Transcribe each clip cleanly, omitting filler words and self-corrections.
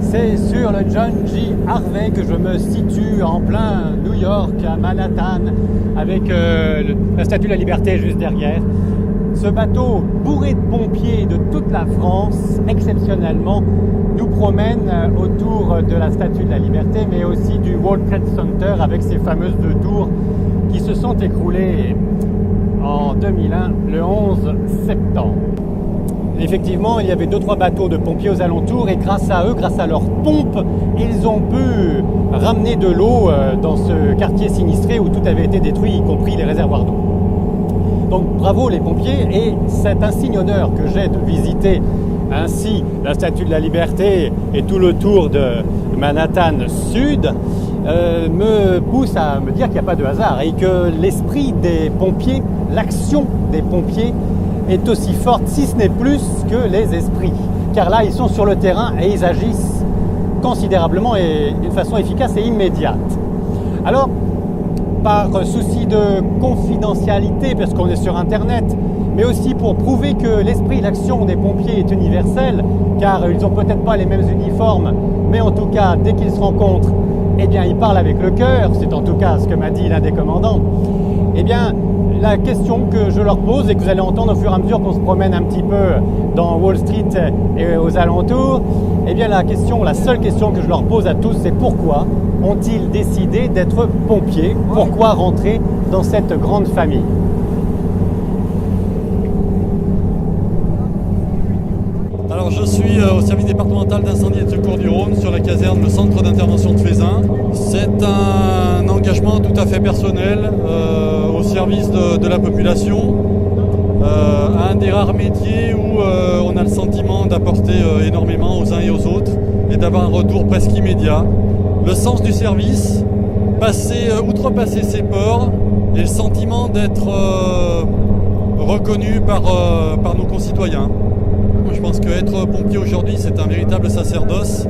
C'est sur le John J. Harvey que je me situe en plein New York, à Manhattan, avec la Statue de la Liberté juste derrière. Ce bateau bourré de pompiers de toute la France, exceptionnellement, nous promène autour de la Statue de la Liberté, mais aussi du World Trade Center avec ces fameuses deux tours qui se sont écroulées en 2001, le 11 septembre. Effectivement, il y avait 2-3 bateaux de pompiers aux alentours et grâce à eux, grâce à leurs pompes, ils ont pu ramener de l'eau dans ce quartier sinistré où tout avait été détruit, y compris les réservoirs d'eau. Donc bravo les pompiers, et cet insigne honneur que j'ai de visiter ainsi la Statue de la Liberté et tout le tour de Manhattan Sud me pousse à me dire qu'il n'y a pas de hasard et que l'esprit des pompiers, l'action des pompiers est aussi forte, si ce n'est plus, que les esprits. Car là, ils sont sur le terrain et ils agissent considérablement et d'une façon efficace et immédiate. Alors, par souci de confidentialité, parce qu'on est sur Internet, mais aussi pour prouver que l'esprit, l'action des pompiers est universel, car ils n'ont peut-être pas les mêmes uniformes, mais en tout cas, dès qu'ils se rencontrent, eh bien, ils parlent avec le cœur, c'est en tout cas ce que m'a dit l'un des commandants. Eh bien, la question que je leur pose et que vous allez entendre au fur et à mesure qu'on se promène un petit peu dans Wall Street et aux alentours, eh bien la seule question que je leur pose à tous, c'est pourquoi ont-ils décidé d'être pompiers? Pourquoi rentrer dans cette grande famille? Alors je suis au service départemental d'incendie et de secours du Rhône sur la caserne, le centre d'intervention de Faisin. C'est un engagement tout à fait personnel au service de la population. Un des rares métiers où on a le sentiment d'apporter énormément aux uns et aux autres et d'avoir un retour presque immédiat. Le sens du service, outrepasser ses peurs et le sentiment d'être reconnu par nos concitoyens. Je pense qu'être pompier aujourd'hui, c'est un véritable sacerdoce,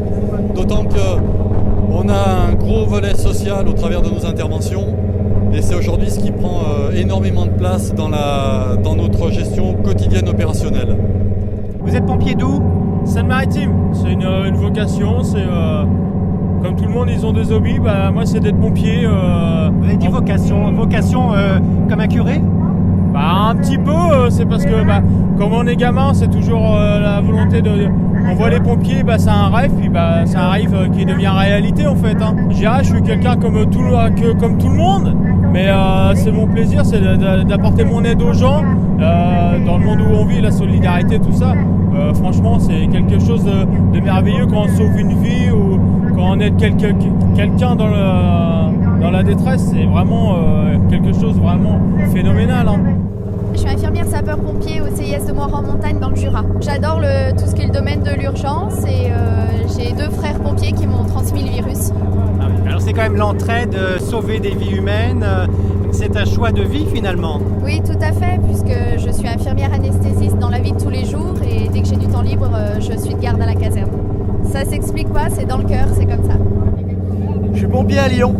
d'autant qu'on a un gros volet social au travers de nos interventions, et c'est aujourd'hui ce qui prend énormément de place dans notre gestion quotidienne opérationnelle. Vous êtes pompier d'où? Seine-Maritime, c'est une vocation, c'est comme tout le monde ils ont des hobbies, moi c'est d'être pompier. Vous avez dit vocation comme un curé? Un petit peu, c'est parce que comme on est gamin, c'est toujours la volonté on voit les pompiers, c'est un rêve, puis c'est un rêve qui devient réalité en fait. Je dirais, je suis quelqu'un comme tout le monde, mais c'est mon plaisir, c'est d'apporter mon aide aux gens, dans le monde où on vit, la solidarité, tout ça. Franchement, c'est quelque chose de merveilleux quand on sauve une vie ou quand on aide quelqu'un dans la détresse, c'est vraiment quelque chose de vraiment phénoménal. Je suis infirmière sapeur-pompier au CIS de Moire-en-Montagne dans le Jura. J'adore tout ce qui est le domaine de l'urgence et j'ai 2 frères pompiers qui m'ont transmis le virus. Ah oui. Alors c'est quand même l'entraide, sauver des vies humaines, c'est un choix de vie finalement. Oui, tout à fait, puisque je suis infirmière anesthésiste dans la vie de tous les jours et dès que j'ai du temps libre, je suis de garde à la caserne. Ça s'explique pas, c'est dans le cœur, c'est comme ça. Je suis pompier à Lyon.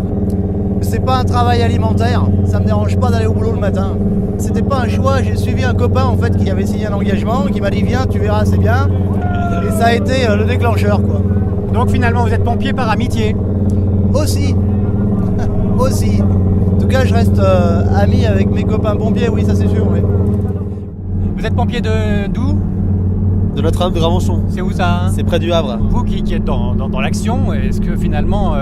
C'est pas un travail alimentaire, ça me dérange pas d'aller au boulot le matin. C'était pas un choix, j'ai suivi un copain en fait qui avait signé un engagement, qui m'a dit viens, tu verras, c'est bien. Et ça a été le déclencheur quoi. Donc finalement vous êtes pompier par amitié? Aussi. Aussi. En tout cas je reste ami avec mes copains pompiers, oui ça c'est sûr. Oui. Vous êtes pompier d'où? De Notre-Dame de Gravenchon. C'est où ça C'est près du Havre. Vous qui êtes dans l'action, est-ce que finalement,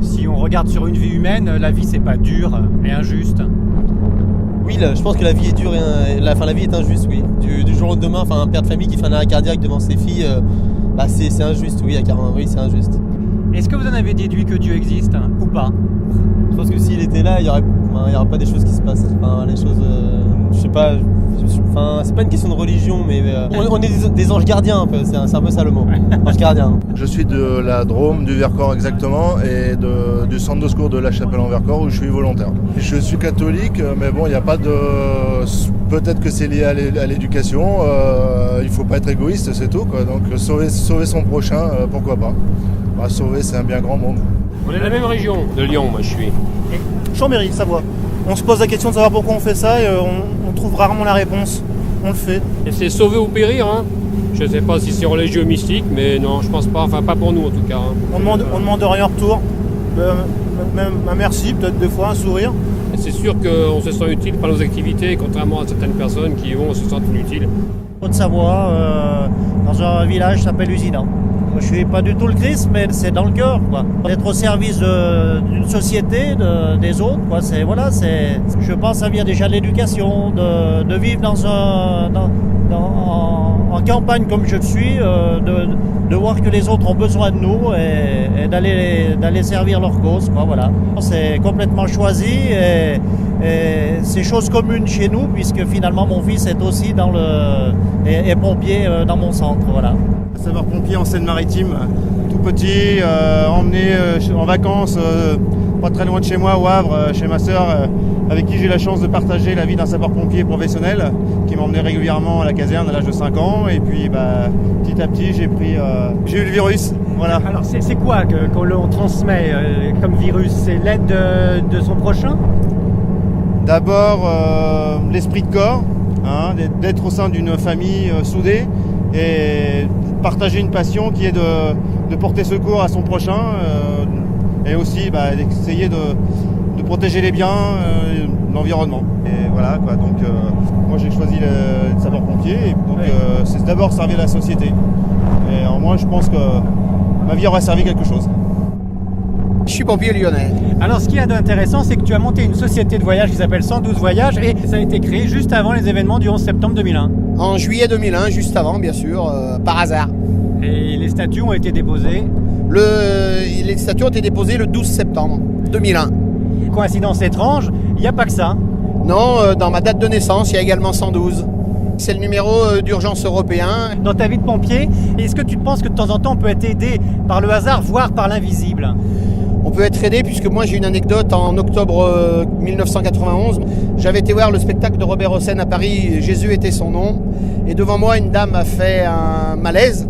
si on regarde sur une vie humaine, la vie c'est pas dur et injuste? Oui, je pense que la vie est dure et la vie est injuste, oui. Du jour au lendemain, un père de famille qui fait un arrêt cardiaque devant ses filles, c'est injuste, oui, oui, c'est injuste. Est-ce que vous en avez déduit que Dieu existe ou pas? Je pense que s'il était là, il y aurait pas des choses qui se passent. Les choses, je sais pas. C'est pas une question de religion, mais on est des anges gardiens un peu. C'est un peu ça le mot. Ange gardien. Je suis de la Drôme, du Vercors exactement, et du centre de secours de la Chapelle-en-Vercors où je suis volontaire. Je suis catholique, mais bon, il n'y a pas de. Peut-être que c'est lié à l'éducation. Il faut pas être égoïste, c'est tout, quoi. Donc sauver son prochain, pourquoi pas. Sauver, c'est un bien grand mot. On est de la même région de Lyon, moi je suis. Chambéry, Savoie. On se pose la question de savoir pourquoi on fait ça et on trouve rarement la réponse. On le fait. Et c'est sauver ou périr, hein. Je sais pas si c'est religieux ou mystique, mais non, je pense pas, enfin pas pour nous en tout cas. Hein. On demande rien en retour. Même un merci, peut-être des fois, un sourire. Et c'est sûr qu'on se sent utile par nos activités, contrairement à certaines personnes qui vont se sentent inutiles. Haute-Savoie, dans un village qui s'appelle Usinan. Je suis pas du tout le Christ, mais c'est dans le cœur, quoi. D'être au service d'une société, des autres, quoi. Je pense, ça vient déjà de l'éducation, de vivre en campagne comme je le suis, de voir que les autres ont besoin de nous et d'aller servir leur cause, quoi. Voilà. C'est complètement choisi et c'est chose commune chez nous, puisque finalement mon fils est aussi est pompier dans mon centre, voilà. Sapeur-pompier en Seine-Maritime, tout petit, emmené en vacances, pas très loin de chez moi, au Havre, chez ma sœur, avec qui j'ai la chance de partager la vie d'un sapeur-pompier professionnel, qui m'emmenait régulièrement à la caserne à l'âge de 5 ans. Et puis petit à petit, j'ai eu le virus. Voilà. Alors c'est quoi qu'on l'on transmet comme virus? C'est l'aide de son prochain? D'abord, l'esprit de corps, hein, d'être au sein d'une famille soudée et partager une passion qui est de porter secours à son prochain et aussi d'essayer de protéger les biens, l'environnement. Et voilà quoi, donc moi j'ai choisi le sapeur-pompier et donc c'est d'abord servir la société. Et moi je pense que ma vie aurait servi quelque chose. Je suis pompier lyonnais. Alors ce qui est intéressant, c'est que tu as monté une société de voyage qui s'appelle 112 Voyages et ça a été créé juste avant les événements du 11 septembre 2001. En juillet 2001, juste avant bien sûr, par hasard. Et les statuts ont été déposés? Les statuts ont été déposés le 12 septembre 2001. Coïncidence étrange, il n'y a pas que ça. Non, dans ma date de naissance, il y a également 112. C'est le numéro d'urgence européen. Dans ta vie de pompier, est-ce que tu penses que de temps en temps on peut être aidé par le hasard, voire par l'invisible? On peut être aidé puisque moi j'ai une anecdote en octobre 1991. J'avais été voir le spectacle de Robert Hossein à Paris, Jésus était son nom. Et devant moi, une dame a fait un malaise.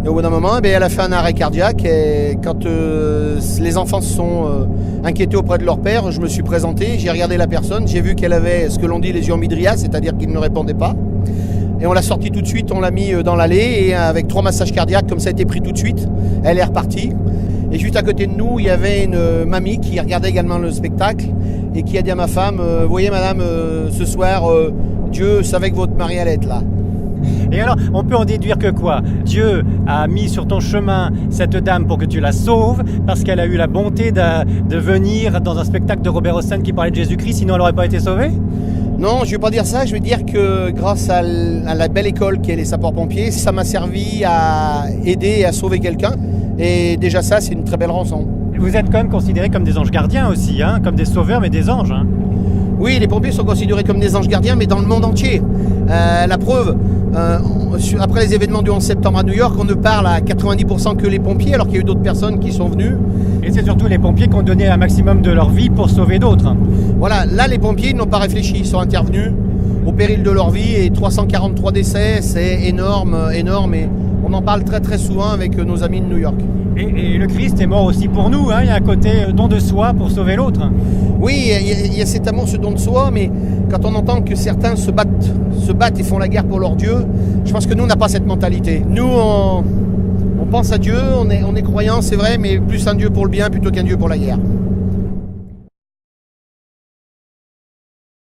Et au bout d'un moment, elle a fait un arrêt cardiaque. Et quand les enfants se sont inquiétés auprès de leur père, je me suis présenté, j'ai regardé la personne, j'ai vu qu'elle avait ce que l'on dit les yeux en midrias, c'est-à-dire qu'il ne répondait pas. Et on l'a sorti tout de suite, on l'a mis dans l'allée et avec 3 massages cardiaques, comme ça a été pris tout de suite, elle est repartie. Et juste à côté de nous, il y avait une mamie qui regardait également le spectacle et qui a dit à ma femme, voyez madame, ce soir, Dieu savait que votre mari allait être là. Et alors, on peut en déduire que quoi? Dieu a mis sur ton chemin cette dame pour que tu la sauves, parce qu'elle a eu la bonté de venir dans un spectacle de Robert Hossein qui parlait de Jésus-Christ, sinon elle n'aurait pas été sauvée? Non, je ne vais pas dire ça, je vais dire que grâce à la belle école qu'est les sapeurs-pompiers, ça m'a servi à aider et à sauver quelqu'un. Et déjà ça, c'est une très belle rançon. Vous êtes quand même considérés comme des anges gardiens aussi, hein, comme des sauveurs, mais des anges. Hein. Oui, les pompiers sont considérés comme des anges gardiens, mais dans le monde entier. La preuve, après les événements du 11 septembre à New York, on ne parle à 90% que les pompiers, alors qu'il y a eu d'autres personnes qui sont venues. Et c'est surtout les pompiers qui ont donné un maximum de leur vie pour sauver d'autres. Voilà, là les pompiers n'ont pas réfléchi, ils sont intervenus au péril de leur vie et 343 décès, c'est énorme, énorme. Et on en parle très très souvent avec nos amis de New York. Et le Christ est mort aussi pour nous, hein. Il y a un côté don de soi pour sauver l'autre. Oui, il y a cet amour, ce don de soi, mais quand on entend que certains se battent et font la guerre pour leur Dieu, je pense que nous, on n'a pas cette mentalité. Nous, on pense à Dieu, on est croyants, c'est vrai, mais plus un Dieu pour le bien plutôt qu'un Dieu pour la guerre.